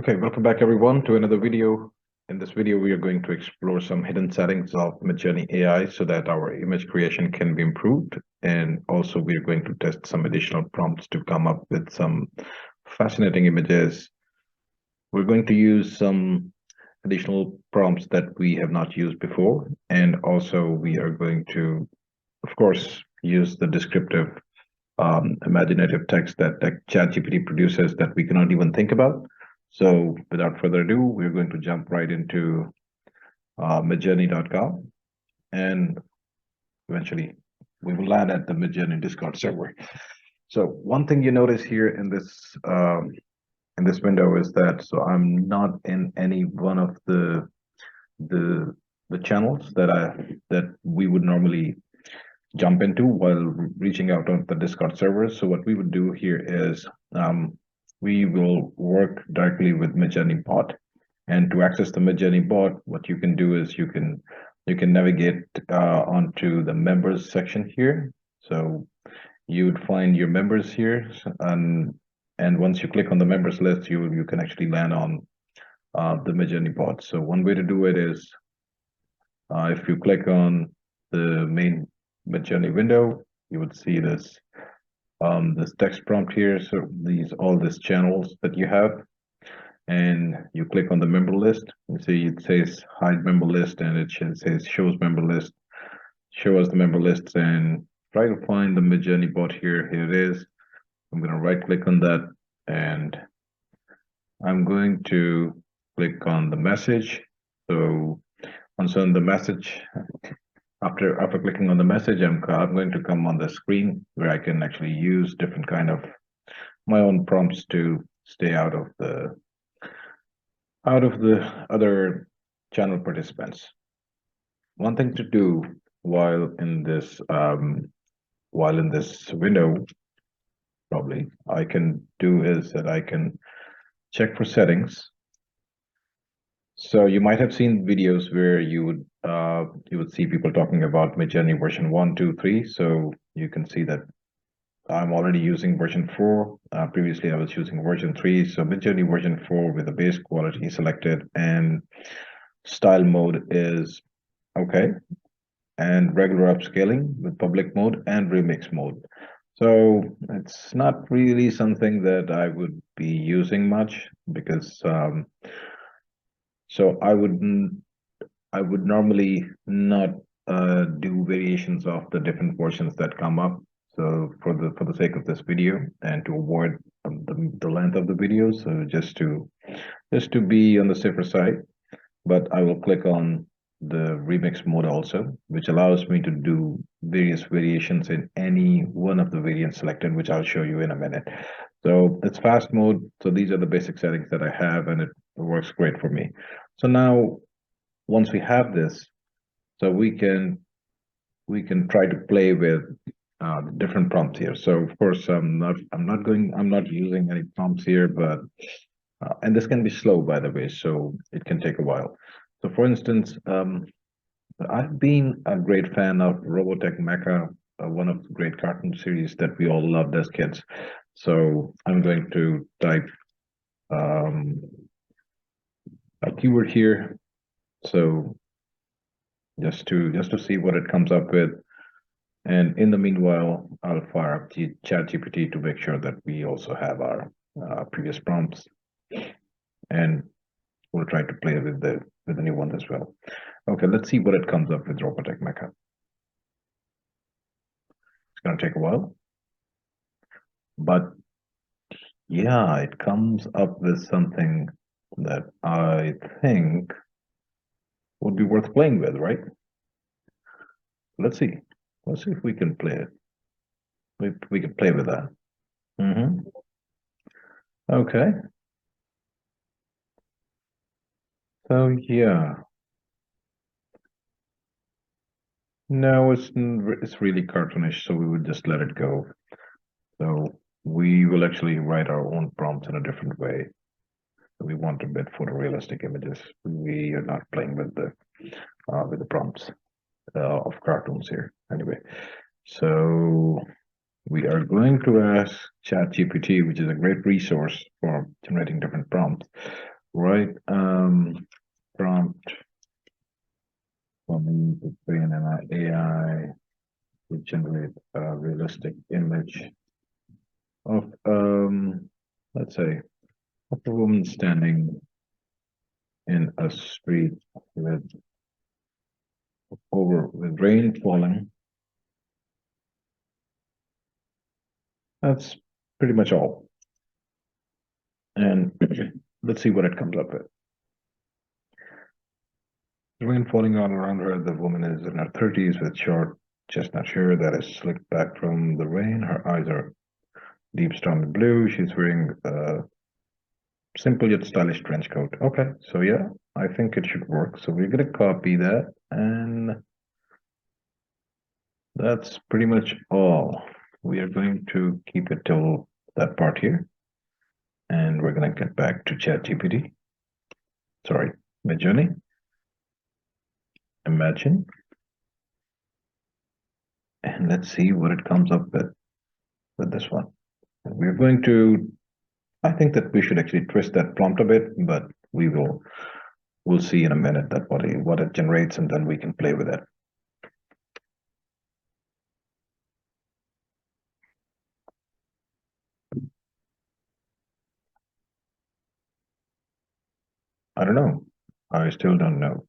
Okay, welcome back everyone to another video. In this video, we are going to explore some hidden settings of MidJourney AI so that our image creation can be improved. And also we are going to test some additional prompts to come up with some fascinating images. We're going to use some additional prompts that we have not used before. And also we are going to, of course, use the descriptive imaginative text that ChatGPT produces that we cannot even think about. So without further ado, we're going to jump right into midjourney.com, and eventually we will land at the MidJourney Discord server. So one thing you notice here in this window is that I'm not in any one of the channels that we would normally jump into while reaching out on the Discord server. So what we would do here is we will work directly with MidJourney bot. And to access the MidJourney bot, what you can do is you can navigate onto the members section here. So you would find your members here, and once you click on the members list, you can actually land on the MidJourney bot. So one way to do it is if you click on the main MidJourney window, you would see this text prompt here. So all these channels that you have, and you click on the member list. You see it says hide member list, and it says shows member list. Show us the member lists, and try to find the MidJourney bot here. Here it is. I'm going to right click on that, and I'm going to click on the message. So once on the message, after clicking on the message, I'm going to come on the screen where I can actually use different kind of my own prompts to stay out of the other channel participants. One thing to do while in this window, probably I can do is that I can check for settings. So you might have seen videos where you would see people talking about MidJourney version 1, 2, 3. So you can see that I'm already using version 4. Previously, I was using version 3. So MidJourney version 4 with the base quality selected, and style mode is okay, and regular upscaling with public mode and remix mode. So it's not really something that I would be using much because so I would normally not do variations of the different versions that come up. So for the sake of this video and to avoid the length of the video, so just to be on the safer side, but I will click on the remix mode also, which allows me to do various variations in any one of the variants selected, which I'll show you in a minute. So it's fast mode. So these are the basic settings that I have, and it works great for me. So now, once we have this, so we can try to play with different prompts here. So of course, I'm not using any prompts here, but and this can be slow, by the way, so it can take a while. So for instance, I've been a great fan of Robotech Mecha, one of the great cartoon series that we all loved as kids. So I'm going to type a keyword here. So just to see what it comes up with. And in the meanwhile, I'll fire up the ChatGPT to make sure that we also have our previous prompts, and we'll try to play with the new ones as well. Okay, let's see what it comes up with Robotech Mecha. It's gonna take a while, but yeah, it comes up with something that I think would be worth playing with, right? Let's see. Let's see if we can play it. We can play with that. Okay. So yeah. No, it's really cartoonish, so we would just let it go. So we will actually write our own prompts in a different way. We want a bit photorealistic images. We are not playing with the prompts of cartoons here. Anyway, so we are going to ask ChatGPT, which is a great resource for generating different prompts. right? Prompt for me to train an AI to generate a realistic image of, let's say, of a woman standing in a street with with rain falling. That's pretty much all. And let's see what it comes up with. Rain falling all around her. The woman is in her 30s with short chestnut hair that is slicked back from the rain. Her eyes are deep stormy blue. She's wearing a simple yet stylish trench coat. Okay, so yeah, I think it should work. So we're gonna copy that, and that's pretty much all. We are going to keep it till that part here, and we're gonna get back to ChatGPT. Sorry, MidJourney. Imagine, and let's see what it comes up with this one. We're going to, I think that we should actually twist that prompt a bit, but we'll see in a minute that what it generates, and then we can play with it. I don't know. I still don't know.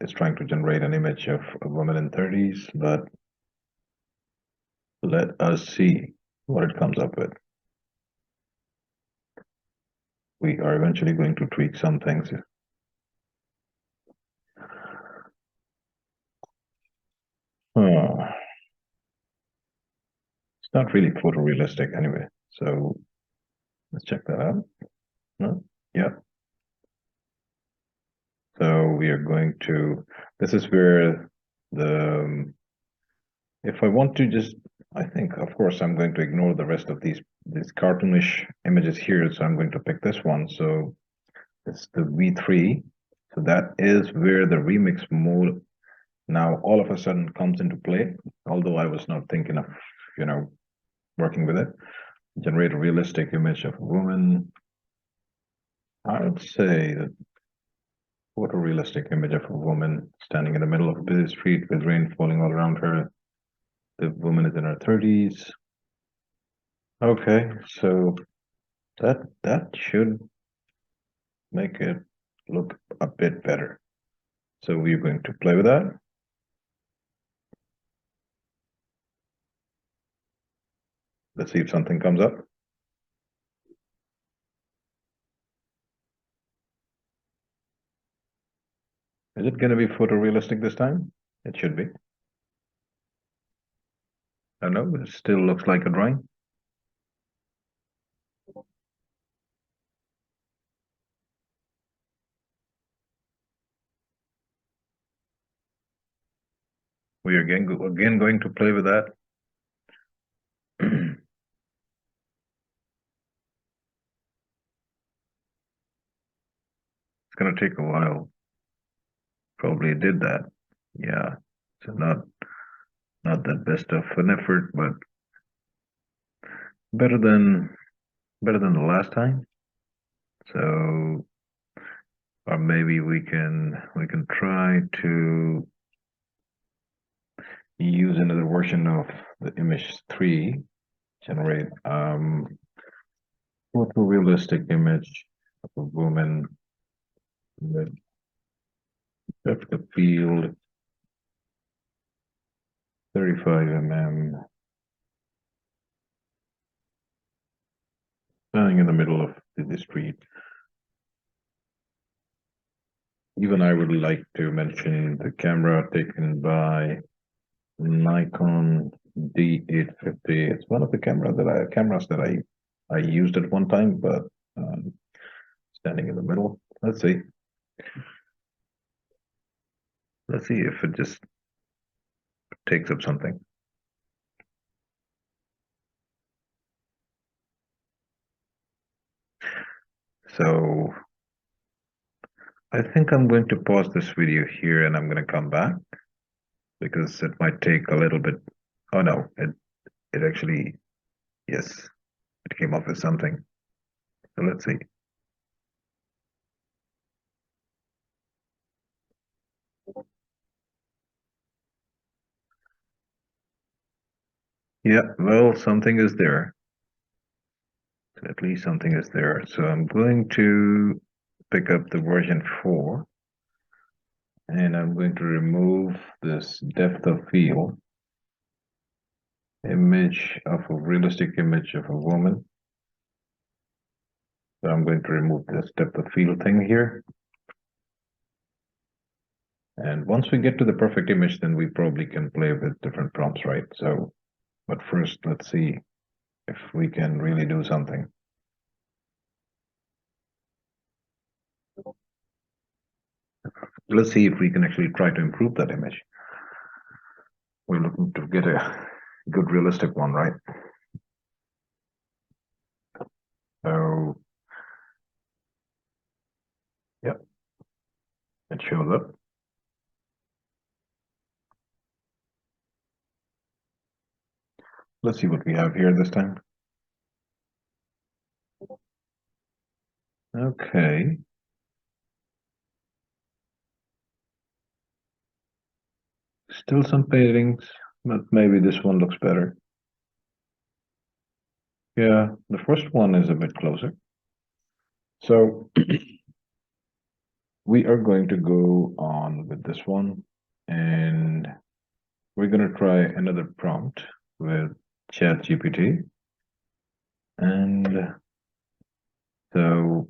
It's trying to generate an image of a woman in 30s, but let us see what it comes up with. We are eventually going to tweak some things. It's not really photorealistic anyway, so let's check that out. No? Yeah. So we are going to, this is where if I want to just, I think, of course, I'm going to ignore the rest of these cartoonish images here. So I'm going to pick this one. So it's the V3. So that is where the remix mode now all of a sudden comes into play. Although I was not thinking of, working with it. Generate a realistic image of a woman. I would say that photorealistic image of a woman standing in the middle of a busy street with rain falling all around her. The woman is in her 30s. Okay, so that should make it look a bit better. So we're going to play with that. Let's see if something comes up. Is it going to be photorealistic this time? It should be. I don't know, it still looks like a drawing. We are again going to play with that. It's going to take a while. Probably did that. Yeah, so not that best of an effort, but better than the last time. So, or maybe we can try to use another version of the image 3, generate photorealistic image of a woman with depth of field 35 mm, standing in the middle of the street. Even I would like to mention the camera taken by Nikon D850. It's one of the cameras that I used at one time, but standing in the middle. Let's see if it just takes up something. So I think I'm going to pause this video here, and I'm going to come back because it might take a little bit. Oh no, it actually, yes, it came up with something. So let's see. Yeah, well, something is there. At least something is there. So I'm going to pick up the version 4 and I'm going to remove this depth of field image of a realistic image of a woman. So I'm going to remove this depth of field thing here. And once we get to the perfect image, then we probably can play with different prompts, right? So, but first, let's see if we can really do something. Let's see if we can actually try to improve that image. We're looking to get a good realistic one, right? So, yep, it shows up. Let's see what we have here this time. Okay. Still some paintings, but maybe this one looks better. Yeah, the first one is a bit closer. So we are going to go on with this one and we're going to try another prompt with ChatGPT. And so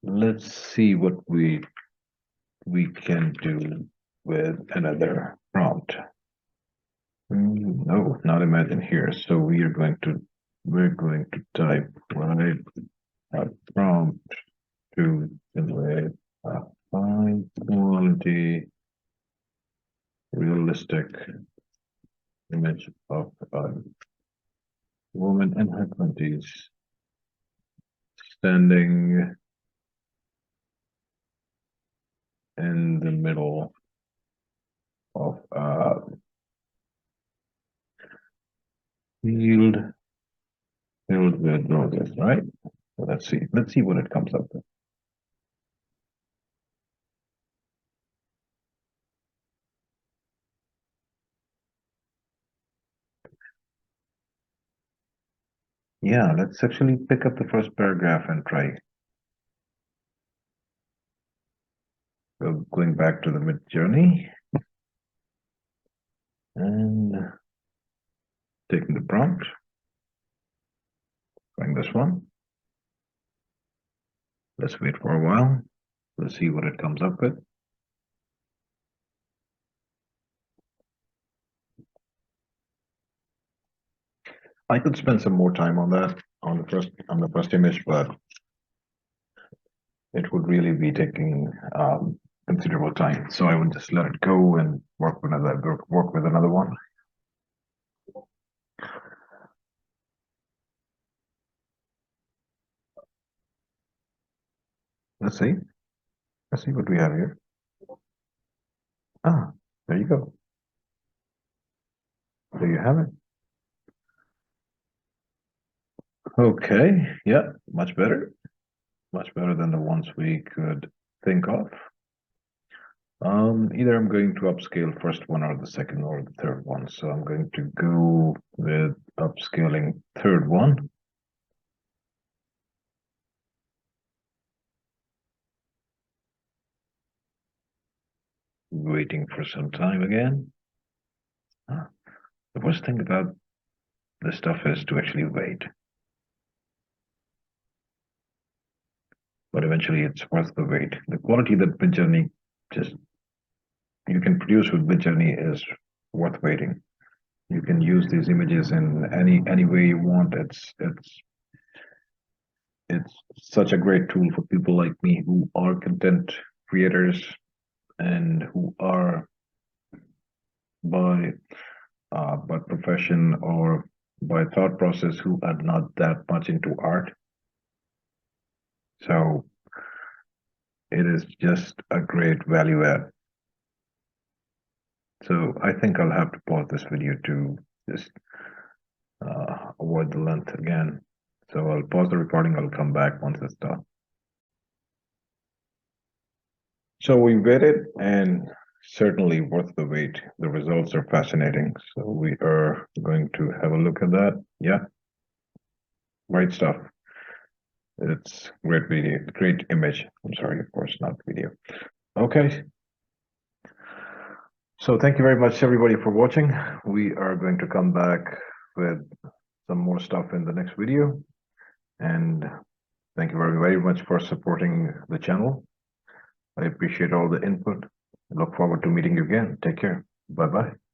let's see what we can do with another prompt. No, not imagine here. So we're going to type right a prompt to generate a high quality realistic image of a woman in her 20s standing in the middle of a field filled with roses, right? So let's see what it comes up with. Yeah, let's actually pick up the first paragraph and try. So going back to the MidJourney and taking the prompt, trying this one. Let's wait for a while. Let's see what it comes up with. I could spend some more time on that on the first image, but it would really be taking considerable time. So I would just let it go and work with another one. Let's see. Let's see what we have here. Ah, there you go. There you have it. Okay, yeah, much better. Much better than the ones we could think of. Either I'm going to upscale first one or the second or the third one. So I'm going to go with upscaling third one. Waiting for some time again. The worst thing about this stuff is to actually wait. But eventually it's worth the wait. The quality that MidJourney just you can produce with MidJourney is worth waiting. You can use these images in any way you want. It's such a great tool for people like me who are content creators and who are by profession or by thought process who are not that much into art. So it is just a great value add. So I think I'll have to pause this video to just avoid the length again. So I'll pause the recording. I'll come back once it's done. So we waited and certainly worth the wait. The results are fascinating. So we are going to have a look at that. Yeah, great stuff. It's great video, great image. I'm sorry, of course, not video. Okay. So thank you very much, everybody, for watching. We are going to come back with some more stuff in the next video. And thank you very, very much for supporting the channel. I appreciate all the input. I look forward to meeting you again. Take care. Bye-bye.